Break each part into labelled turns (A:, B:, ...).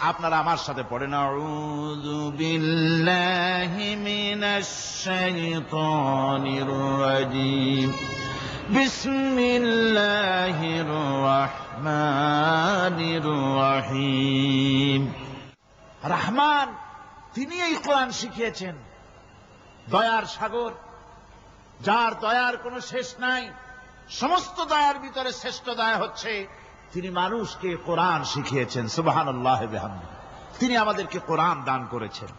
A: আপনারা আমার সাথে পড়েন, আউযু বিল্লাহি মিনাশ শাইতানির রাজীম, বিসমিল্লাহির রহমানির রহিম। রহমান, তিনি এই কোরআন শিখিয়েছেন। দয়ার সাগর, যার দয়ার কোনো শেষ নাই, সমস্ত দয়ার ভিতরে শ্রেষ্ঠ দয়া হচ্ছে তিনি মানুষকে কোরআন শিখিয়েছেন। সুবহানাল্লাহ ওয়া বিহামদিহি। তিনি আমাদেরকে কোরআন দান করেছেন।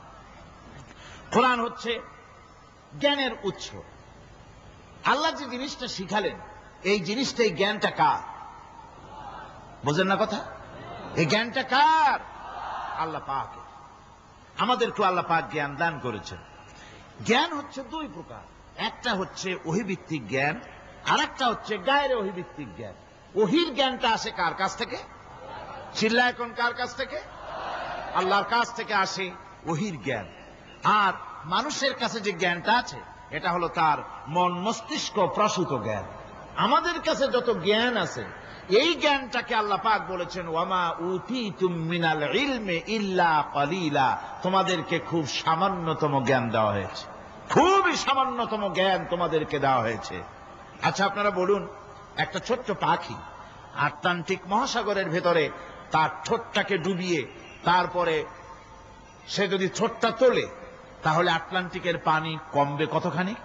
A: কোরআন হচ্ছে জ্ঞানের উৎস। আল্লাহ যে জিনিসটা শিখালেন, এই জিনিসটা, এই জ্ঞানটা কার? বোঝেন না কথা? এই জ্ঞানটা কার? আল্লাহ পাক। আমাদেরকে আল্লাহ পাক জ্ঞান দান করেছেন। জ্ঞান হচ্ছে দুই প্রকার, একটা হচ্ছে ওহীভিত্তিক জ্ঞান, আর একটা হচ্ছে গায়রে ওহীভিত্তিক জ্ঞান। ওহীর জ্ঞানটা আসে কার কাছ থেকে? চিল্লা এখন, কার কাছ থেকে? আল্লাহর কাছ থেকে আসে ওহীর জ্ঞান। আর মানুষের কাছে যে জ্ঞানটা আছে, এটা হলো তার মন মস্তিষ্ক প্রসূত জ্ঞান। আমাদের কাছে যত জ্ঞান আছে, এই জ্ঞানটাকে আল্লাহ পাক বলেছেন, ওয়ামা উতীতুম মিনাল ইলমি ইল্লা কালিলা। তোমাদেরকে খুব সামান্যতম জ্ঞান দেওয়া হয়েছে, খুবই সামান্যতম জ্ঞান তোমাদেরকে দেওয়া হয়েছে। আচ্ছা, আপনারা বলুন, একটা ছোট্ট পাখি আটলান্টিক মহাসাগরের ভেতরে তার ঠোঁটটাকে ডুবিয়ে তারপরে সে যদি ঠোঁটটা তোলে, তাহলে আটলান্টিকের পানি কমবে কতখানি?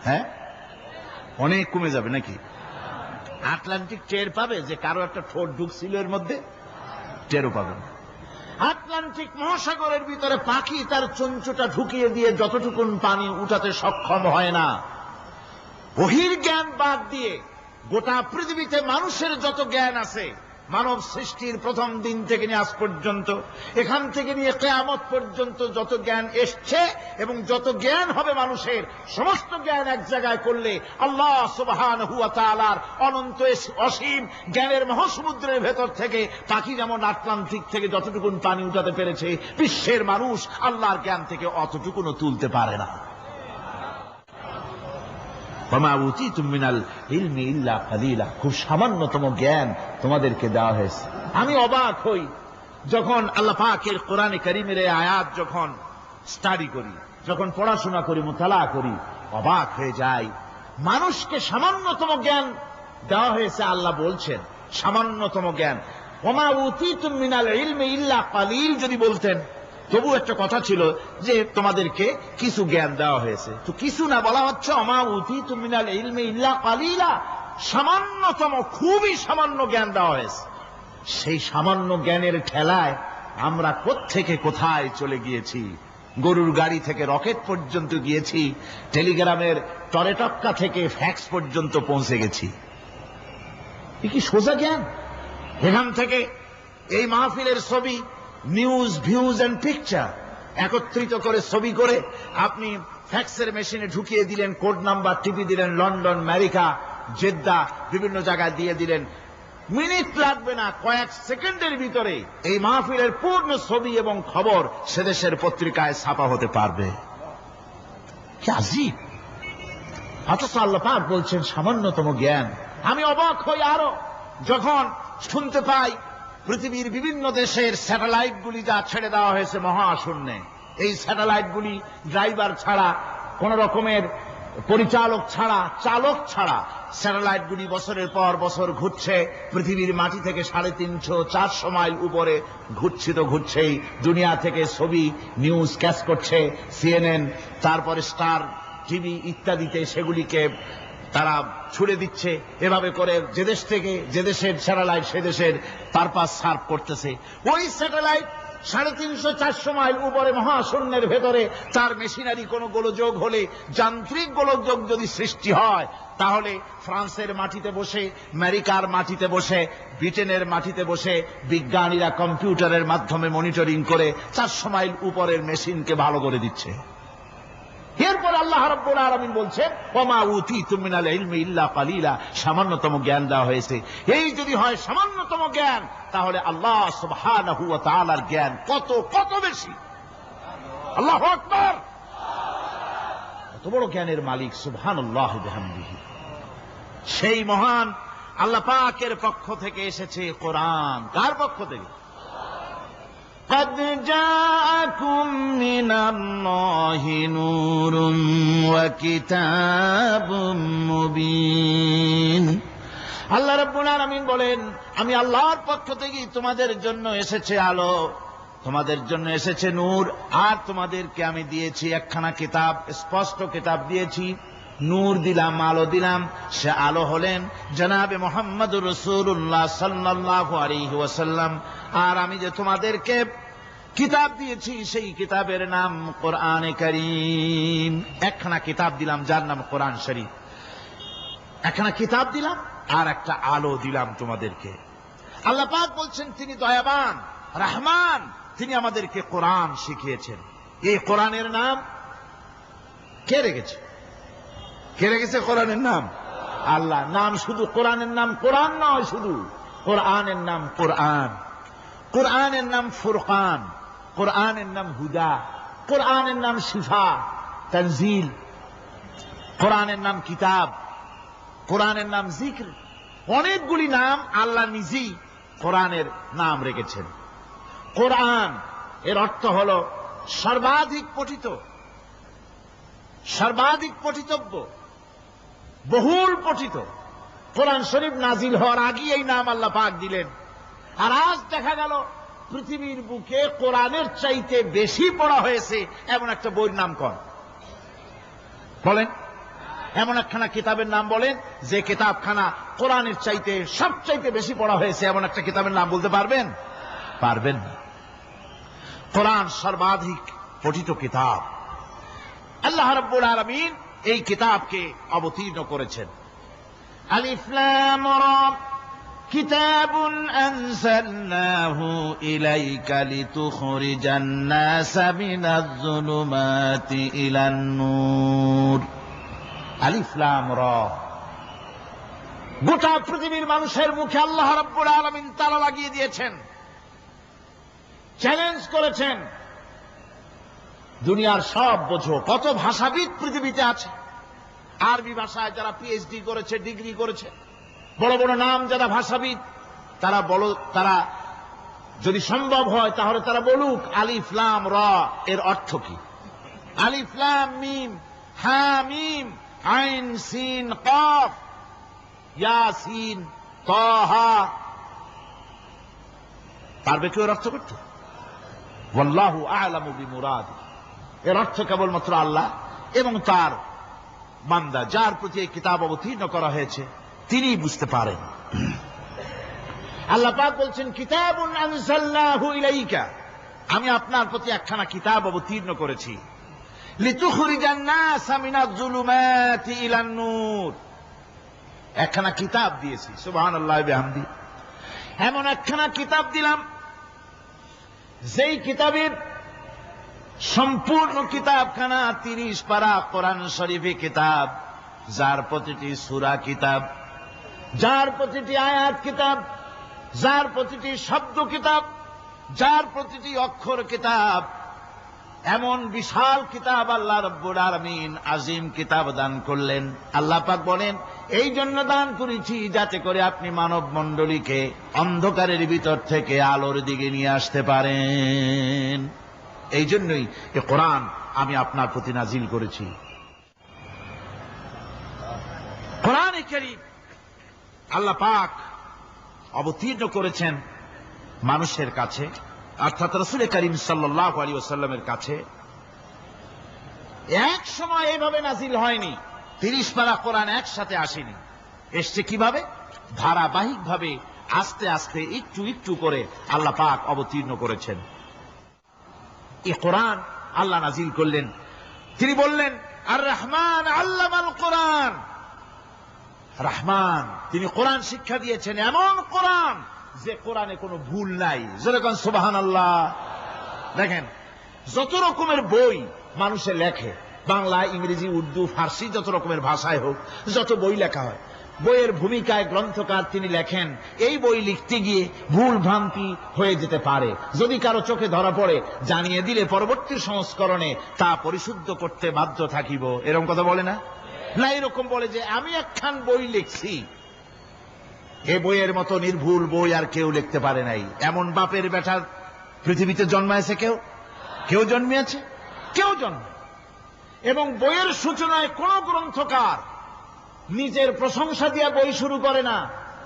A: হ্যাঁ, অনেক কমে যাবে নাকি? আটলান্টিক টের পাবে যে কারো একটা ঠোঁট ঢুকছিল এর মধ্যে? টেরও পাবে না। আটলান্টিক মহাসাগরের ভিতরে পাখি তার চঞ্চুটা ঢুকিয়ে দিয়ে যতটুকুন পানি উঠাতে সক্ষম হয় না। ওহীর জ্ঞান বাদ দিয়ে গোটা পৃথিবীতে মানুষের যত জ্ঞান আছে, মানব সৃষ্টির প্রথম দিন থেকে নিয়ে আজ পর্যন্ত, এখান থেকে নিয়ে কিয়ামত পর্যন্ত যত জ্ঞান এসছে এবং যত জ্ঞান হবে মানুষের, সমস্ত জ্ঞান এক জায়গায় করলে আল্লাহ সুবহানাহু ওয়া তাআলার অনন্ত অসীম জ্ঞানের মহাসমুদ্রের ভেতর থেকে পাখি যেমন আটলান্টিক থেকে যতটুকুন পানি উঠাতে পেরেছে, বিশ্বের মানুষ আল্লাহর জ্ঞান থেকে অতটুকুনও তুলতে পারে না। ওয়ামা উতীতুম মিনাল ইলমি ইল্লা কালিলা। খুব সামান্যতম জ্ঞান তোমাদেরকে দেওয়া হয়েছে। আমি অবাক হই যখন আল্লাহ পাকের কোরআনে কারীমের এই আয়াত যখন স্টাডি করি, যখন পড়াশোনা করি, মুতালা করি, অবাক হয়ে যাই। মানুষকে সামান্যতম জ্ঞান দেওয়া হয়েছে। আল্লাহ বলছেন সামান্যতম জ্ঞান। ওয়ামা উতীতুম মিনাল ইলমি ইল্লা কালিল যদি বলতেন, তবু একটা কথা ছিল যে তোমাদেরকে কিছু জ্ঞান দেওয়া হয়েছে। তো কিছু না, বলা হচ্ছে ওমা উতীতুম মিনাল ইলমি ইল্লা কালিলা, সামান্যতম, খুবই সামান্য জ্ঞান দেওয়া হয়েছে। সেই সামান্য জ্ঞানের ঠেলায় আমরা কোত্থেকে কোথায় চলে গিয়েছি। গরুর গাড়ি থেকে রকেট পর্যন্ত গিয়েছি, টেলিগ্রামের টরেটক্কা থেকে ফ্যাক্স পর্যন্ত পৌঁছে গেছি। এ কি সোজা জ্ঞান? এখান থেকে এই মাহফিলের ছবি, নিউজ, ভিউজ এন্ড পিকচার একত্রিত করে ছবি করে আপনি ফ্যাক্সের মেশিনে ঢুকিয়ে দিলেন, কোড নাম্বার টিপি দিলেন, লন্ডন, আমেরিকা, জেদ্দা, বিভিন্ন জায়গায় দিয়ে দিলেন। মিনিট লাগবে না, কয়েক সেকেন্ডের ভিতরে এই মাহফিলের পূর্ণ ছবি এবং খবর সে দেশের পত্রিকায় ছাপা হতে পারবে। কি আজীব! অথচ আল্লাহ পাক বলছেন সামান্যতম জ্ঞান। আমি অবাক হই আরো যখন শুনতে পাই পৃথিবীর বিভিন্ন দেশের স্যাটেলাইটগুলি যা ছেড়ে দেওয়া হয়েছে মহাশূন্যে, এই স্যাটেলাইটগুলি ড্রাইভার ছাড়া, কোন রকমের পরিচালক ছাড়া, চালক ছাড়া স্যাটেলাইটগুলি বছরের পর বছর ঘুরছে, পৃথিবীর মাটি থেকে 350-400 মাইল উপরে ঘুরছে। তো ঘুরছেই, দুনিয়া থেকে ছবি, নিউজ ক্যাচ করছে, সিএনএন, তারপরে স্টার টিভি ইত্যাদিতে সেগুলিকে তারা ছুড়ে দিচ্ছে। এভাবে করে যে দেশ থেকে যে দেশের স্যাটেলাইট সে দেশের পারপাস সার্ভ করতেছে। ওই স্যাটেলাইট 350-400 মাইল উপরে মহাশূন্যের ভেতরে তার মেশিনারি কোনো গোলযোগ হলে, যান্ত্রিক গোলযোগ যদি সৃষ্টি হয়, তাহলে ফ্রান্সের মাটিতে বসে, আমেরিকার মাটিতে বসে, ব্রিটেনের মাটিতে বসে বিজ্ঞানীরা কম্পিউটারের মাধ্যমে মনিটরিং করে 400 মাইল উপরের মেশিনকে ভালো করে দিচ্ছে। এরপর আল্লাহ রাব্বুল আলামিন বলছেন ওয়ামা উতীতুম মিনাল ইলমি ইল্লা কালিলা, সামান্যতম জ্ঞান দেওয়া হয়েছে। এই যদি হয় সামান্যতম জ্ঞান, তাহলে আল্লাহ সুবহানাহু ওয়া তাআলার জ্ঞান কত কত বেশি। আল্লাহু আকবার! কত বড় জ্ঞানের মালিক, সুবহানাল্লাহি ওয়া বিহামদিহি। সেই মহান আল্লাহ পাকের পক্ষ থেকে এসেছে কোরআন। কার পক্ষ থেকে? قد جاءكم من الله نور وكتاب مبين আল্লাহ রাব্বুল আলামিন বলেন, আমি আল্লাহর পক্ষ থেকে তোমাদের জন্য এসেছে আলো, তোমাদের জন্য এসেছে নূর, আর তোমাদেরকে আমি দিয়েছি একখানা কিতাব, স্পষ্ট কিতাব দিয়েছি, নূর দিলাম, আলো দিলাম। সে আলো হলেন জনাবে মুহাম্মদুর রাসূলুল্লাহ সাল্লাল্লাহু আলাইহি ওয়াসাল্লাম। আর আমি যে তোমাদেরকে কিতাব দিয়েছি সেই কিতাবের নাম কোরআনে কারীম। একখানা কিতাব দিলাম যার নাম কোরআন শরীফ, একখানা কিতাব দিলাম আর একটা আলো দিলাম তোমাদেরকে। আল্লাহ পাক বলছেন তিনি দয়াবান রহমান, তিনি আমাদেরকে কোরআন শিখিয়েছেন। এই কোরআনের নাম কে রেখেছে? কে রেখেছে কোরআনের নাম? আল্লাহ। নাম শুধু কোরআনের নাম কোরআন নয়, শুধু কোরআনের নাম কোরআন, কোরআনের নাম ফুরকান, কোরআনের নাম হুদা, কোরআনের নাম শিফা তানজিল, কোরআনের নাম কিতাব, কোরআনের নাম জিক্র। অনেকগুলি নাম আল্লাহ নিজেই কোরআনের নাম রেখেছেন। কোরআন এর অর্থ হল সর্বাধিক পঠিত, সর্বাধিক পঠিতব্য, বহুল পঠিত। কোরআন শরীফ নাজিল হওয়ার আগে এই নাম আল্লাহ পাক দিলেন। আর আজ দেখা গেল পৃথিবীর বুকে কোরআনের চাইতে বেশি পড়া হয়েছে এমন একটা বইয়ের নাম কোন? বলেন, এমন একখানা কিতাবের নাম বলেন যে কিতাবখানা কোরআনের চাইতে সবচাইতে বেশি পড়া হয়েছে, এমন একটা কিতাবের নাম বলতে পারবেন? পারবেন না। কোরআন সর্বাধিক পঠিত কিতাব। আল্লাহ রাব্বুল আলামিন এই কিতাবকে অবতীর্ণ করেছেন। আলিফ লাম রা কিতাবুন আনজালনাহু ইলাইকা লিতুখরিজান নাসা মিনাজ যুলুমাতি ইলান নূর। আলিফ লাম রা। গোটা পৃথিবীর মানুষের মুখে আল্লাহ রাব্বুল আলামিন তালা লাগিয়ে দিয়েছেন, চ্যালেঞ্জ করেছেন, দুনিয়ার সব বোঝো। কত ভাষাবিদ পৃথিবীতে আছে, আরবি ভাষায় যারা পিএইচডি করেছে, ডিগ্রি করেছে, বড় বড় নাম যারা ভাষাবিদ, তারা যদি সম্ভব হয় তাহলে তারা বলুক আলিফ লাম রা এর অর্থ কি। আলিফ লাম মিম হা মিম আইন সিন কফ ইয়াসিন তাহা, পারবে কেউ এর অর্থ করতে? ওয়াল্লাহু আ'লামু বিমুরাদি। এর অর্থ কেবলমাত্র আল্লাহ এবং তার বান্দা, যার প্রতি এই কিতাব অবতীর্ণ করা হয়েছে, তিনিই বুঝতে পারেন। আল্লাহ পাক বলছেন কিতাবুন আনজালনাহু ইলাইকা, আমি আপনার প্রতি একখানা কিতাব অবতীর্ণ করেছি, লিতুখরিজান নাসা মিনাজ যুলুমাতি ইলান নূর। একখানা কিতাব দিয়েছি, সুবহানাল্লাহ বিহামদি। এমন একখানা কিতাব দিলাম যেই কিতাবের সম্পূর্ণ কিতাবখানা 30 পারা কোরআন শরীফে কিতাব, যার প্রতিটি সূরা কিতাব, যার প্রতিটি আয়াত কিতাব, যার প্রতিটি শব্দ কিতাব, যার প্রতিটি অক্ষর কিতাব। এমন বিশাল কিতাব আল্লাহ রাব্বুল আলামিন আজিম কিতাব দান করলেন। আল্লাহ পাক বলেন এই জন্য দান করেছি যাতে করে আপনি মানব মণ্ডলীকে অন্ধকারের ভিতর থেকে আলোর দিকে নিয়ে আসতে পারেন। এই জন্যই এ কোরআন আমি আপনার প্রতি নাজিল করেছি। কোরআনে কারীম আল্লাহ পাক অবতীর্ণ করেছেন মানুষের কাছে, অর্থাৎ রাসূল করিম সাল্লাল্লাহু আলাইহি ওয়াসাল্লামের কাছে। এক সময় এইভাবে নাজিল হয়নি, 30 পারা কোরআন একসাথে আসেনি। এসছে কিভাবে? ধারাবাহিকভাবে আস্তে আস্তে একটু একটু করে আল্লাহ পাক অবতীর্ণ করেছেন। এই কোরআন আল্লাহ নাজিল করলেন, তিনি বললেন আর রহমান আল্লামাল কোরআন। রহমান, তিনি কোরআন শিক্ষা দিয়েছেন, এমন কোরআন যে কোরআনে কোনো ভুল নাই। যেরকম সুবহানাল্লাহ। দেখেন যত রকমের বই মানুষে লেখে, বাংলা, ইংরেজি, উর্দু, ফার্সি, যত রকমের ভাষায় হোক, যত বই লেখা হয়, বইয়ের ভূমিকায় গ্রন্থকার তিনি লেখেন এই বই লিখতে গিয়ে ভুল ভ্রান্তি হয়ে যেতে পারে, যদি কারো চোখে ধরা পড়ে জানিয়ে দিলে পরবর্তী সংস্করণে তা পরিশুদ্ধ করতে বাধ্য থাকিব। এরকম কথা বলে না? না, এরকম বলে যে আমি একখান বই লিখছি, এ বইয়ের মতো নির্ভুল বই আর কেউ লিখতে পারে নাই। এমন বাপের বেটার পৃথিবীতে জন্মায়েছে কেউ? কেউ জন্মিয়েছে? কেউ জন্ম। এবং বইয়ের সূচনায় কোন গ্রন্থকার নিজের প্রশংসা দিয়ে বই শুরু করে না,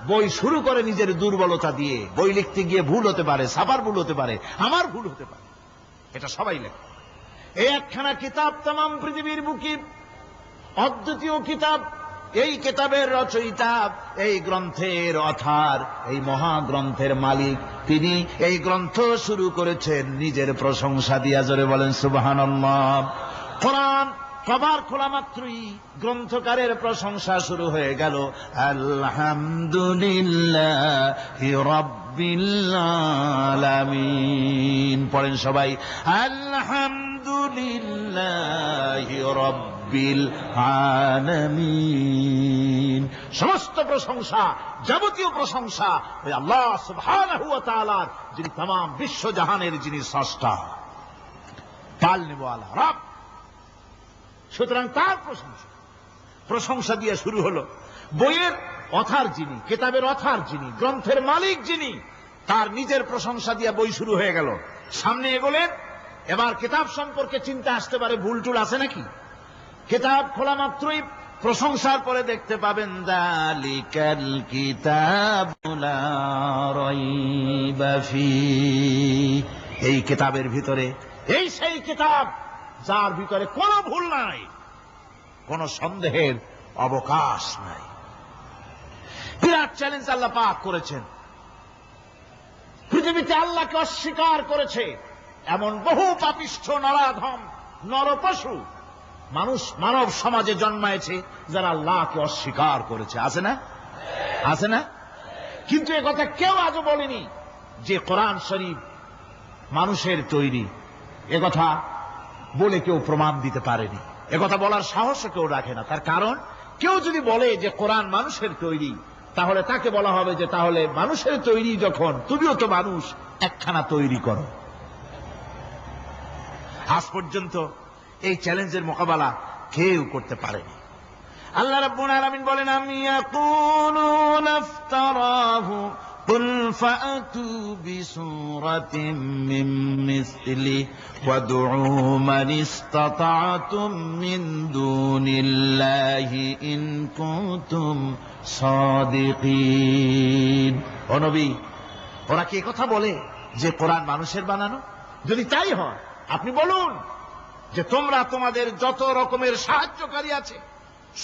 A: বই শুরু করে নিজের দুর্বলতা দিয়ে। বই লিখতে গিয়ে ভুল হতে পারে, ছাপার ভুল হতে পারে, আমার ভুল হতে পারে, এটা সবাই লেখে। এই একখানা কিতাব তামাম পৃথিবীর বুকে অদ্বিতীয় কিতাব। এই কিতাবের রচয়িতা, এই গ্রন্থের অথার, এই মহাগ্রন্থের মালিক, তিনি এই গ্রন্থ শুরু করেছেন নিজের প্রশংসা দিয়া। জোরে বলেন সুবহানাল্লাহ। কোরআন কভার খোলা মাত্রই গ্রন্থকারের প্রশংসা শুরু হয়ে গেল। আলহামদুলিল্লাহি রাব্বিল আলামিন। পড়েন সবাই, আলহামদুলিল্লাহি রাব্বিল আলামিন। সমস্ত প্রশংসা, যাবতীয় প্রশংসা ওই আল্লাহ সুবহানাহু ওয়া তাআলার, যিনি तमाम বিশ্ব জাহানের যিনি স্রষ্টা, পালনেওয়ালা রব। সুতরাং তার প্রশংসা দিয়ে শুরু হলো। বইয়ের অথার যিনি, কিতাবের অথার যিনি, গ্রন্থের মালিক যিনি, তার নিজের প্রশংসা দিয়ে বই শুরু হয়ে গেল। সামনে এগোলেন, এবার কিতাব সম্পর্কে চিন্তা আসতে পারে ভুল টুল আছে নাকি। কিতাব খোলা মাত্রই প্রশংসার পরে দেখতে পাবেন যালিকাল কিতাবু লা রাইবা ফীহি। এই কিতাবের ভিতরে, এই সেই কিতাব যার ভিতরে কোনো ভুল নাই, কোন সন্দেহের অবকাশ নাই। বিরাট চ্যালেঞ্জ আল্লাহ পাক করেছেন। পৃথিবীতে আল্লাহকে অস্বীকার করেছে এমন বহু পাপিষ্ঠ নরাধম নরপশু মানুষ মানব সমাজে জন্মায়েছে যারা আল্লাহকে অস্বীকার করেছে। আছে না? আছে না? কিন্তু একথা কেউ আজও বলেনি যে কোরআন শরীফ মানুষের তৈরি। একথা বলে কেউ প্রমাণ দিতে পারেনি, একথা বলার সাহস কেউ রাখে না। তার কারণ, কেউ যদি বলে যে কোরআন মানুষের তৈরি, তাহলে তাকে বলা হবে যে তাহলে মানুষের তৈরি যখন, তুমিও তো মানুষ, একখানা তৈরি করো। আজ পর্যন্ত এই চ্যালেঞ্জের মোকাবেলা কেউ করতে পারেনি। আল্লাহ রাব্বুল আলামিন বলেন, আম ইয়াকুলুনা ইফতারাহু কুল ফাতু বিসূরাতিন মিন মিসলি ওয়াদউ মান ইসতাতা'তুম মিন দুনিল্লাহি ইন কুনতুম সাদিকিন। ও নবী, ওরা কি কথা বলে যে কোরআন মানুষের বানানো? যদি তাই হয়, আপনি বলুন যে তোমরা তোমাদের যত রকমের সাহায্যকারী আছে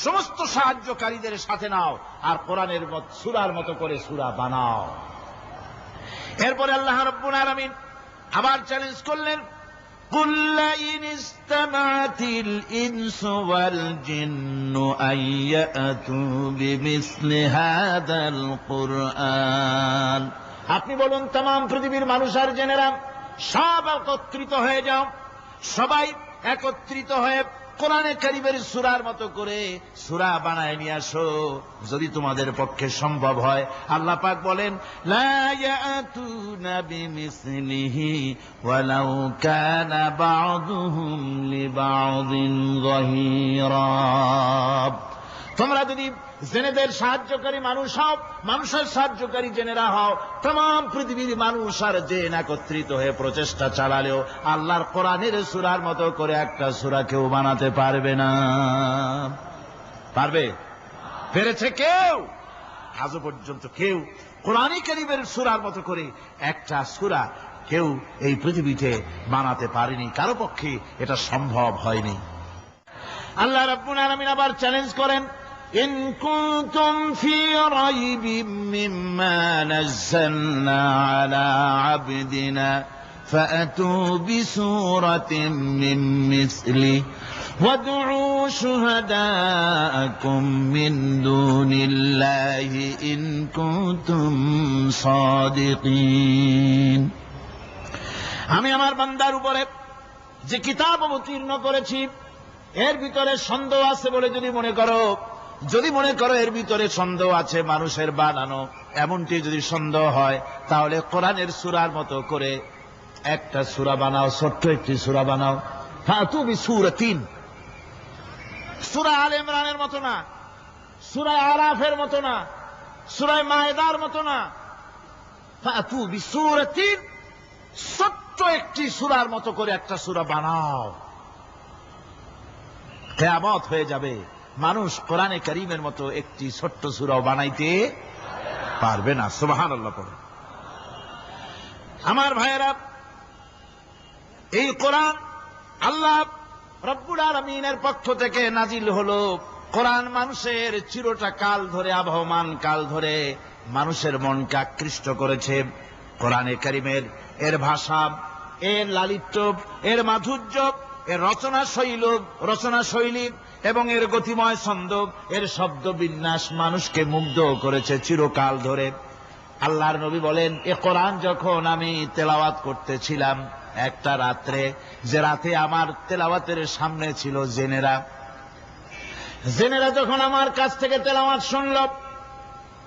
A: সমস্ত সাহায্যকারীদের সাথে নাও আর কোরআনের সূরার মতো করে সূরা বানাও। এরপরে আল্লাহ রাব্বুল আলামিন আবার চ্যালেঞ্জ করলেন, কুল ইন ইসতামা'তিল ইনসু ওয়াল জিন্নু আইয়াতু বিমিসলি হাদাল কুরআন। আপনি বলুন, तमाम পৃথিবীর মানুষ আর জেনেরা সব একত্রিত হয়ে যাও, সবাই একত্রিত হয়ে কোরআনে কারীমের সূরার মতো করে সূরা বানায় নিয়ে আসো যদি তোমাদের পক্ষে সম্ভব হয়। আল্লাহ পাক বলেন, লা ইয়াতুনা বিমিসলিহি ওয়ালাউ কানা বা'দুহুম লিবা'দিন যাহিরা। তোমরা যদি জেনেদের সাহায্যকারী মানুষ হও, মানুষের সাহায্যকারী জেনেরা হও, तमाम পৃথিবীর মানুষ আর জেন একত্রিত হয়ে প্রচেষ্টা চালালেও আল্লাহর কোরআনের সূরার মতো করে একটা সূরা কেউ বানাতে পারবে না। পারবে? পেরেছে কেউ? আজও পর্যন্ত কেউ কোরআনে কারীমের সূরার মতো করে একটা সূরা কেউ এই পৃথিবীতে বানাতে পারেনি, কারো পক্ষে এটা সম্ভব হয়নি। আল্লাহ রাব্বুল আলামিন আবার চ্যালেঞ্জ করেন, ইন কুনতুম ফি রাইবিম মিম্মা নাযালনা আলা আবদিনা ফাআতু বিসূরাতিন মিন মিসলি ওয়াদউ শুহাদাআকুম মিন দুনিল্লাহি ইন কুনতুম সাদিকিন। আমি আমার বান্দার উপরে যে কিতাব অবতীর্ণ করেছি এর ভিতরে সন্দেহ আছে বলে যদি মনে করো এর ভিতরে সন্দেহ আছে মানুষের বানানো, এমনটি যদি সন্দেহ হয়, তাহলে কোরআনের সূরার মতো করে একটা সূরা বানাও, ছোট্ট একটি সূরা বানাও। ফাতু বিসূরাতিন, সূরা আলে ইমরানের মতো না, সূরা আরাফের মতো না, সূরা মায়েদার মতো না। ফাতু বিসূরাতিন, ছোট্ট ছোট্ট একটি সূরার মতো করে একটা সূরা বানাও। কিয়ামত হয়ে যাবে, মানুষ কোরআনে কারীমের মতো একটি ছোট্ট সূরাও বানাইতে পারবে না। সুবহানাল্লাহ পড়ে। আমার ভাইয়েরা, এই কোরআন আল্লাহ রব্বুল আলামিনের পক্ষ থেকে নাজিল হলো। কোরআন মানুষের চিরটা কাল ধরে, আবহমান কাল ধরে মানুষের মনকে আকৃষ্ট করেছে। কোরআনে কারীমের এর ভাষা, এর লালিত্য, এর মাধুর্য, এর রচনা শৈলী এবং এর গতিময় ছন্দ, এর শব্দ বিন্যাস মানুষকে মুগ্ধ করেছে চিরকাল ধরে। আল্লাহর নবী বলেন, এ কোরআন যখন আমি তেলাওয়াত করতেছিলাম একটা রাত্রে, যে রাতে আমার তেলাওয়াতের সামনে ছিল জেনেরা যখন আমার কাছ থেকে তেলাওয়াত শুনল,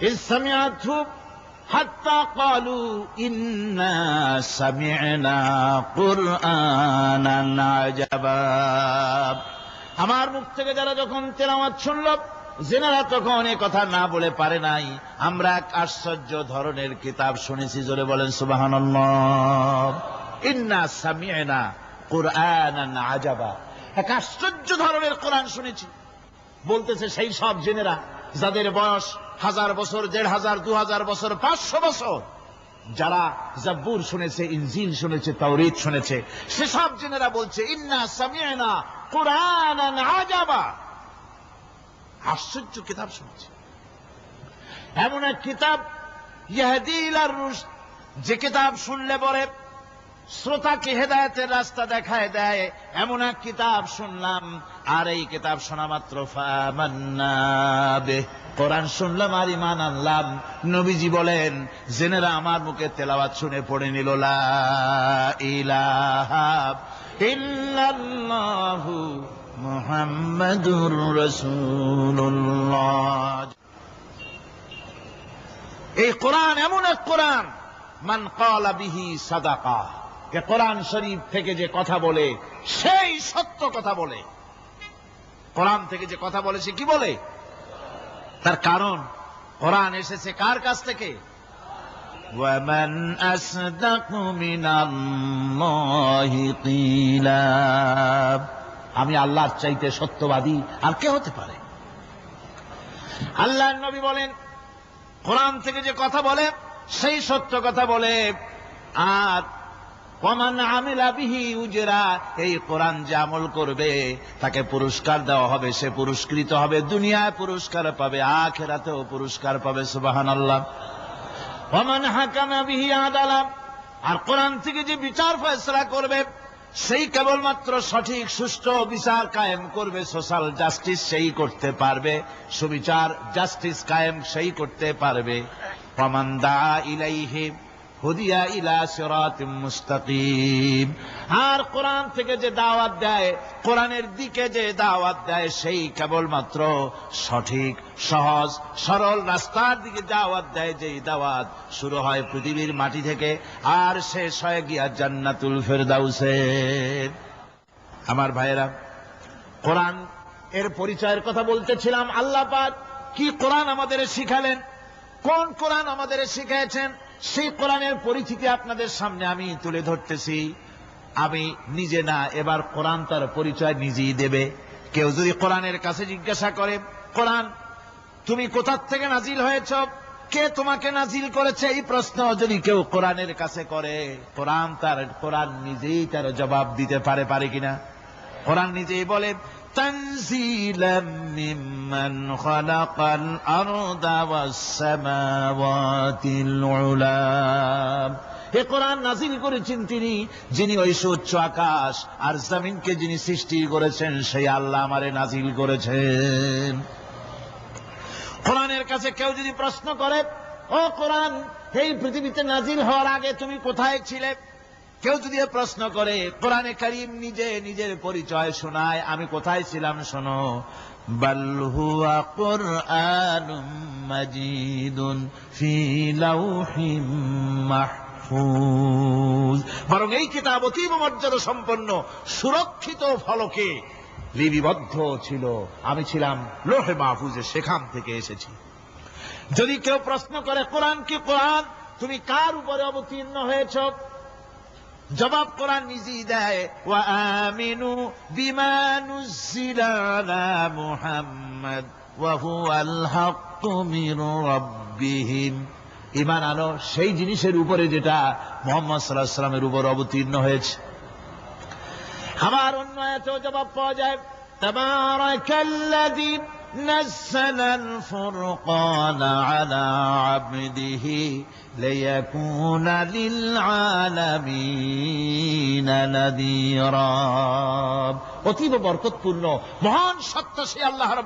A: ইসসামিআতু হাত্তা ক্বালু ইন্না সামি'না কুরআনান আজাবা। আমার মুখ থেকে যারা যখন তেলাওয়াত শুনল, জেনারা তখন এ কথা না বলে পারে নাই, আমরা এক আশ্চর্য ধরনের কিতাব শুনেছি। জোরে বলেন সুবহানাল্লাহ। ইন্না সামি'না কুরআনান আজাবা, এক আশ্চর্য ধরনের কোরআন শুনেছি। বলতেছে সেই সব জেনেরা যাদের বয়স 1000 বছর, 1500, 2000 বছর, 500 বছর, যারা জাব্বুর শুনেছে, ইনজিল শুনেছে, তাওরীত শুনেছে, সেসব জেনেরা বলছে ইন্না সামি'না কুরআনান আজাবা, আশ্চর্য কিতাব শুনেছি। এমন এক কিতাব ইয়াহদি ইলার রুশদ, যে কিতাব শুনলে পরে শ্রোতাকে হেদায়েতের রাস্তা দেখায় দেয়, এমন এক কিতাব শুনলাম। আর এই কিতাব শোনা মাত্র ফামান্না বিহি, কোরআন শুনলাম আর ঈমান আনলাম। নবীজি বলেন, জেনেরা আমার মুখে তেলাওয়াত শুনে পড়ে নিল লা ইলাহা ইল্লাল্লাহু মুহাম্মাদুর রাসূলুল্লাহ। এই কোরআন এমন এক কোরআন, মান ক্বালা বিহি সাদাকা, যে কোরআন শরীফ থেকে যে কথা বলে সেই সত্য কথা বলে। কোরআন থেকে যে কথা বলে সে কি বলে? তার কারণ কোরআন এসেছে কার কাছ থেকে? ওয়ামান আসদাকু মিনাল্লাহি কিলা, আমি আল্লাহর চাইতে সত্যবাদী আর কে হতে পারে? আল্লাহর নবী বলেন, কোরআন থেকে যে কথা বলে সেই সত্য কথা বলে। আর ওয়ামান আমিলা বিহি উজরা, এই কোরআন যে আমল করবে তাকে পুরস্কার দেওয়া হবে, সে পুরস্কৃত হবে, দুনিয়ায় পুরস্কার পাবে, আখিরাতেও পুরস্কার পাবে। সুবহানাল্লাহ। ওয়ামান হাকামা বিহি আদালা, আর কোরআন থেকে যে বিচার ফয়সালা করবে সেই কেবলমাত্র সঠিক সুষ্ঠু বিচার কায়েম করবে, সোশ্যাল জাস্টিস সেই করতে পারবে, সুবিচার জাস্টিস কায়েম সেই করতে পারবে। ওয়ামান দাআ ইলাইহি হুদিয়া ইলা সিরাতিম মুস্তাকিম, আর কোরআন থেকে যে দাওয়াত দেয়, কোরআনের দিকে যে দাওয়াত দেয় সেই কেবলমাত্র সঠিক সহজ সরল রাস্তার দিকে দাওয়াত দেয়, যেই দাওয়াত শুরু হয় পৃথিবীর মাটি থেকে আর শেষ হয় গিয়া জান্নাতুল ফেরদাউসে। আমার ভাইয়েরা, কোরআন এর পরিচয়ের কথা বলতেছিলাম। আল্লাহ পাক কি কোরআন আমাদের শিখালেন, কোন কোরআন আমাদের শিখিয়েছেন, সেই কোরআনের পরিচিতি আপনাদের সামনে আমি তুলে ধরতেছি। আমি নিজে না, এবার কোরআন তার পরিচয় নিজেই দেবে। কেউ যদি কোরআনের কাছে জিজ্ঞাসা করে, কোরআন তুমি কোথা থেকে নাজিল হয়েছ, কে তোমাকে নাজিল করেছে, এই প্রশ্ন যদি কেউ কোরআনের কাছে করে, কোরআন নিজেই তার জবাব দিতে পারে কিনা? কোরআন নিজেই বলে, তানজিলাম মিম্মান খালাকাল আরদা ওয়াস সামাওয়াতিল উলা, এ কোরআন নাজিল করেছেন তিনি, যিনি ওই সুউচ্চ আকাশ আর জমিনকে যিনি সৃষ্টি করেছেন, সেই আল্লাহ আমারে নাজিল করেছেন। কোরআনের কাছে কেউ যদি প্রশ্ন করে, ও কোরআন, এই পৃথিবীতে নাজিল হওয়ার আগে তুমি কোথায় ছিলে, কেউ যদি প্রশ্ন করে, কোরআনে কারীম নিজে নিজের পরিচয় শোনায়, আমি কোথায় ছিলাম শোনো। বাল হুয়া কুরআনুম মাজিদুন ফি লাউহিম মাহফুজ, বরং এই কিতাব অতীব মর্যাদা সম্পন্ন সুরক্ষিত ফলকে লিপিবদ্ধ ছিল, আমি ছিলাম লৌহে মাহফুজে, সেখান থেকে এসেছি। যদি কেউ প্রশ্ন করে, কোরআন কি, কোরআন তুমি কার উপরে অবতীর্ণ হয়েছ, জবাব কোরআন নিজেই দেয়, ওয়া আমিনু বিমা নুযিলা আলা মুহাম্মাদ ওয়া হুয়াল হাক্কু মির রাব্বিহিম। ঈমান আনো সেই জিনিসের উপরে যেটা মুহাম্মদ সাল্লাল্লাহু আলাইহি ওয়াসাল্লামের উপর অবতীর্ণ হয়েছে। আবার অন্য আয়াতেও জবাব পাওয়া যায়, তাবারাকাল্লাযী নাযালাল ফুরকানা আলা আবদিহি লিয়াকুনা লিল আলামিনা নাযীরা। অতীব বরকতপূর্ণ মহান সত্তা সেই আল্লাহ